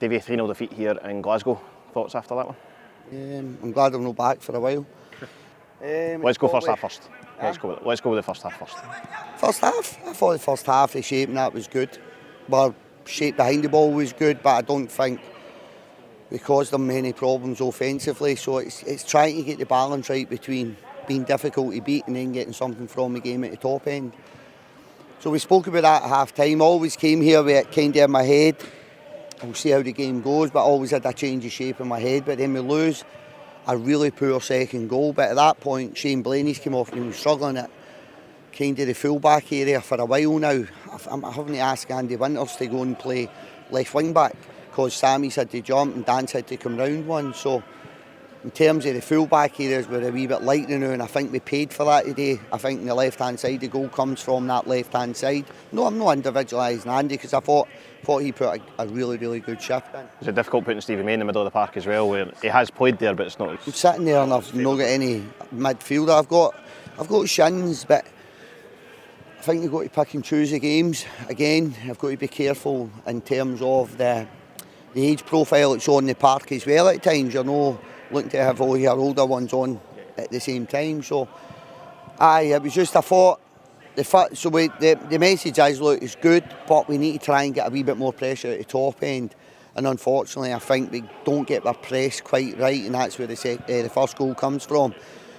Davey, 3-0 defeat here in Glasgow. Thoughts after that one? I'm glad I'm not back for a while. Let's go first half first. Let's go with the first half first. First half? I thought the first half, the shape and that was good. Our shape behind the ball was good, but I don't think we caused them many problems offensively. So it's trying to get the balance right between being difficult to beat and then getting something from the game at the top end. So we spoke about that at half time. Always came here with it kind of in my head. We'll see how the game goes, but I always had a change of shape in my head. But then we lose a really poor second goal. But at that point, Shane Blaney's come off and he was struggling at kind of the full-back area for a while now. I'm having to ask Andy Winters to go and play left wing-back because Sammy's had to jump and Dan's had to come round one. So in terms of the full-back areas, we're a wee bit light now, and I think we paid for that today. I think on the left-hand side, the goal comes from that left-hand side. No, I'm not individualising Andy because I thought he put a really, really good shift in. Is it difficult putting Stevie May in the middle of the park as well, where he has played there, but it's not... I'm sitting there and I've not got any midfielder. I've got shins, but I think you've got to pick and choose the games. Again, I've got to be careful in terms of the age profile that's on the park as well at times. You know, looking to have all your older ones on at the same time. So, it was just, I thought, the message is, look, it's good, but we need to try and get a wee bit more pressure at the top end. And unfortunately, I think we don't get our press quite right, and that's where the first goal comes from.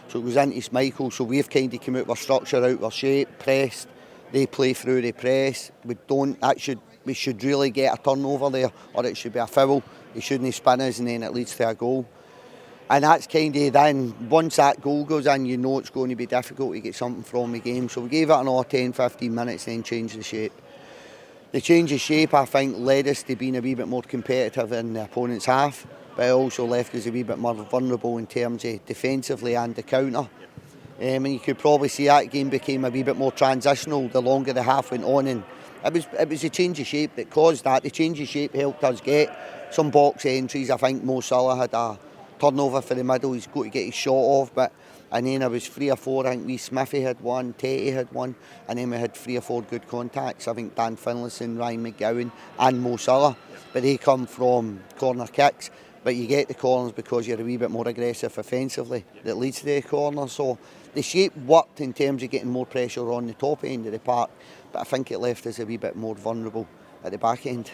So it goes into Schmeichel, so we've kind of come out with our structure, out our shape, pressed. They play through the press. We should really get a turnover there, or it should be a foul. He shouldn't spin us, and then it leads to a goal. And that's kind of then, once that goal goes in, you know it's going to be difficult to get something from the game. So we gave it another 10-15 minutes and then changed the shape. The change of shape, I think, led us to being a wee bit more competitive in the opponent's half, but it also left us a wee bit more vulnerable in terms of defensively and the counter. And you could probably see that game became a wee bit more transitional the longer the half went on, and it was a change of shape that caused that. The change of shape helped us get some box entries. I think Mo Salah had a turnover for the middle, he's got to get his shot off, and then there was 3 or 4, I think wee Smithy had one, Tetty had one, and then we had 3 or 4 good contacts. I think Dan Finlayson, Ryan McGowan and Mo Salah, but they come from corner kicks. But you get the corners because you're a wee bit more aggressive offensively that leads to the corner. So the shape worked in terms of getting more pressure on the top end of the park, but I think it left us a wee bit more vulnerable at the back end.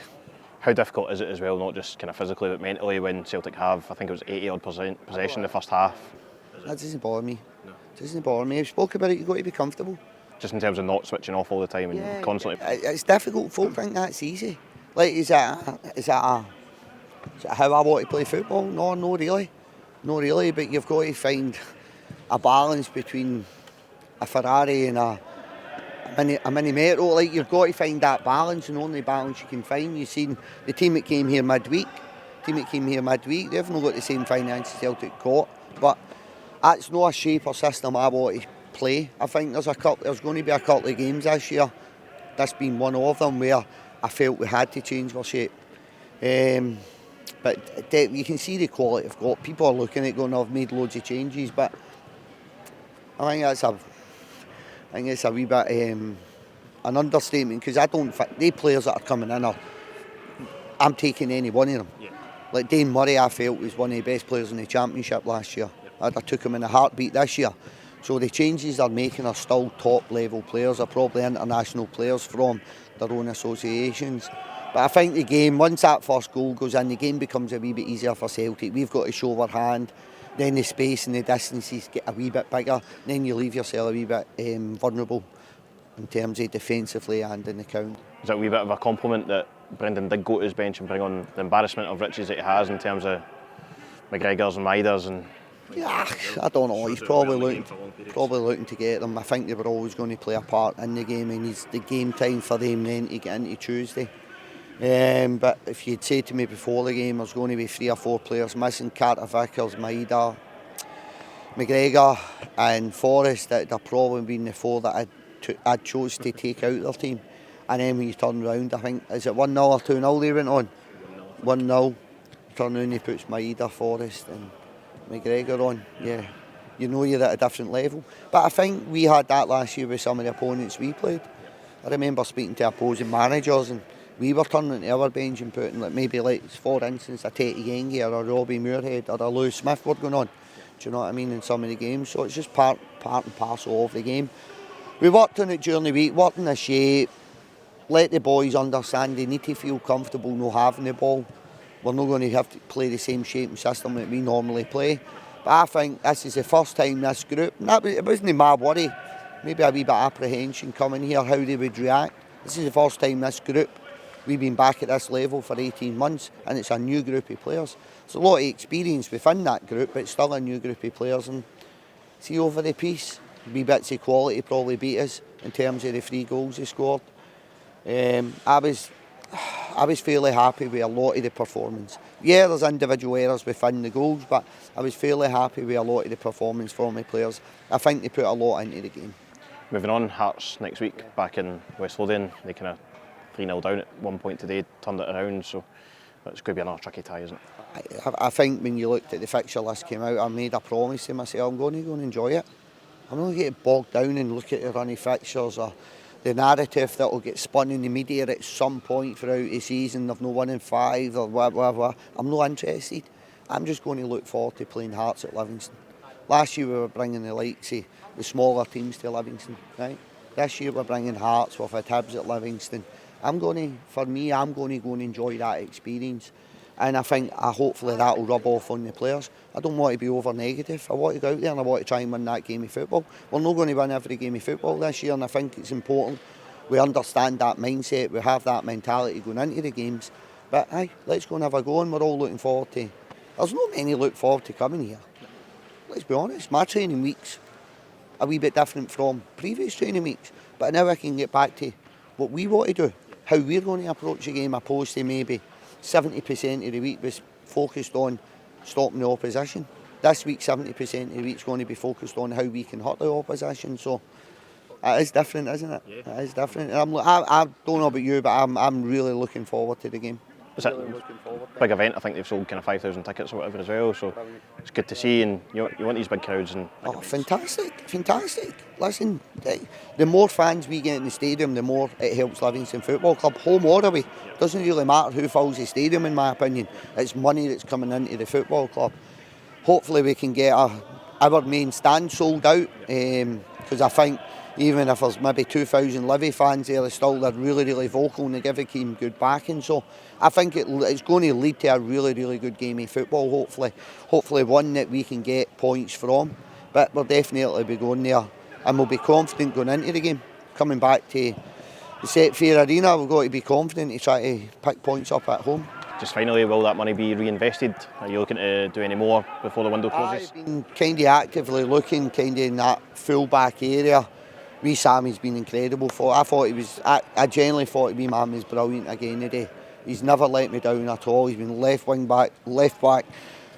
How difficult is it as well, not just kind of physically but mentally, when Celtic have, I think it was 80% possession in the first half? That doesn't bother me. It doesn't bother me. I've spoken about it, you've got to be comfortable. Just in terms of not switching off all the time and constantly... It's difficult. Folk think that's easy. Like, is that how I want to play football? No, not really, but you've got to find a balance between a Ferrari and a mini Metro. Like, you've got to find that balance, and the only balance you can find. You've seen the team that came here midweek, they've not got the same finances Celtic got, but that's not a shape or system I want to play. I think there's going to be a couple of games this year, this being one of them, where I felt we had to change our shape. But you can see the quality I've got. People are looking at going, I've made loads of changes, but I think it's a wee bit an understatement, because I don't think the players that are coming in I'm taking any one of them. Yeah. Like Dane Murray, I felt was one of the best players in the Championship last year. Yep. I took him in a heartbeat this year. So the changes they're making are still top level players, are probably international players from their own associations. But I think the game, once that first goal goes in, the game becomes a wee bit easier for Celtic. We've got to show our hand, then the space and the distances get a wee bit bigger, then you leave yourself a wee bit vulnerable in terms of defensively and in the count. Is that a wee bit of a compliment that Brendan did go to his bench and bring on the embarrassment of riches that he has in terms of McGregor's and Maiders? And yeah, I don't know. He's probably looking to get them. I think they were always going to play a part in the game, and it's the game time for them then to get into Tuesday. But if you'd say to me before the game there's going to be 3 or 4 players missing, Carter Vickers, Maida, McGregor and Forrest, that they've probably been the 4 that I'd chose to take out their team. And then when you turn round, I think, is it 1-0 or 2-0 they went on? 1-0. Turn round, he puts Maida, Forrest and McGregor on. Yeah, you know you're at a different level. But I think we had that last year with some of the opponents we played. I remember speaking to opposing managers and we were turning to our bench and putting, like, maybe, like, for instance, a Teddy Gengi or a Robbie Moorhead or a Lewis Smith were going on. Do you know what I mean, in some of the games? So it's just part and parcel of the game. We worked on it during the week, worked in the shape, let the boys understand they need to feel comfortable not having the ball. We're not going to have to play the same shape and system that we normally play. But I think this is the first time this group, and it wasn't my worry, maybe a wee bit of apprehension coming here, how they would react. This is the first time this group, we've been back at this level for 18 months, and it's a new group of players. There's a lot of experience within that group, but it's still a new group of players. And see, over the piece, wee bits of quality probably beat us in terms of the 3 goals they scored. I was fairly happy with a lot of the performance. Yeah, there's individual errors within the goals, but I was fairly happy with a lot of the performance from the players. I think they put a lot into the game. Moving on, Hearts next week back in West Lothian. They kind of 3-0 down at one point today, turned it around, so it's going to be another tricky tie, isn't it? I think when you looked at the fixture list came out, I made a promise to myself, I'm going to go and enjoy it. I'm not going to get bogged down and look at the running fixtures or the narrative that will get spun in the media at some point throughout the season of no 1 in 5 or whatever. I'm not interested. I'm just going to look forward to playing Hearts at Livingston. Last year we were bringing the likes of the smaller teams to Livingston, right? This year we're bringing Hearts, we've had Hibs at Livingston. I'm going to go and enjoy that experience. And I think hopefully that will rub off on the players. I don't want to be over negative. I want to go out there and I want to try and win that game of football. We're not going to win every game of football this year, and I think it's important we understand that mindset, we have that mentality going into the games. But hey, let's go and have a go, and we're all looking forward to. There's not many look forward to coming here. Let's be honest, my training weeks a wee bit different from previous training weeks. But now I can get back to what we want to do, how we're going to approach the game, opposed to maybe 70% of the week was focused on stopping the opposition. This week, 70% of the week is going to be focused on how we can hurt the opposition. So it is different, isn't it? Yeah. It is different. I don't know about you, but I'm really looking forward to the game. It's a big event. I think they've sold kind of 5,000 tickets or whatever as well. So it's good to see, and you want these big crowds. And fantastic. Listen, the more fans we get in the stadium, the more it helps Livingston Football Club, home or away. Doesn't really matter who fills the stadium, in my opinion. It's money that's coming into the football club. Hopefully we can get our main stand sold out, because I think even if there's maybe 2,000 Livy fans there, they're really vocal and they give the team good backing. So I think it's going to lead to a really good game of football, hopefully one that we can get points from. But we'll definitely be going there, and we'll be confident going into the game. Coming back to the Set Fair Arena, we've got to be confident to try to pick points up at home. Just finally, will that money be reinvested? Are you looking to do any more before the window closes? I've been kind of actively looking in that full back area. Wee Sammy's been incredible for. I genuinely thought wee man was brilliant again today. He's never let me down at all. He's been left wing back, right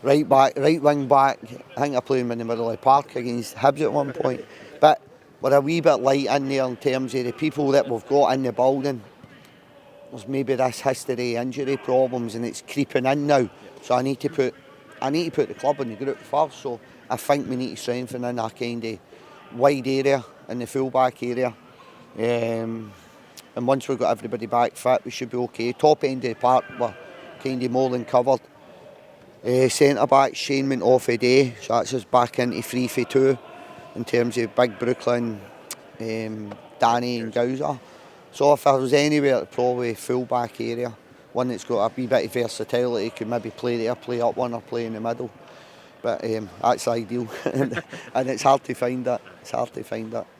wing back. I think I played him in the middle of the park against Hibs at one point. But we're a wee bit light in there in terms of the people that we've got in the building. There's maybe this history, injury problems, and it's creeping in now. So I need to put the club in the group first. So I think we need to strengthen in that kind of wide area in the full back area. And once we've got everybody back fit, we should be okay. Top end of the park, we're kind of more than covered. Centre back, Shane went off a day, so that's us back into 3-4-2 in terms of Big Brooklyn, Danny and Gowser. So if I was anywhere, probably full back area, one that's got a wee bit of versatility, could maybe play there, play up one or play in the middle. But that's ideal, and it's hard to find that.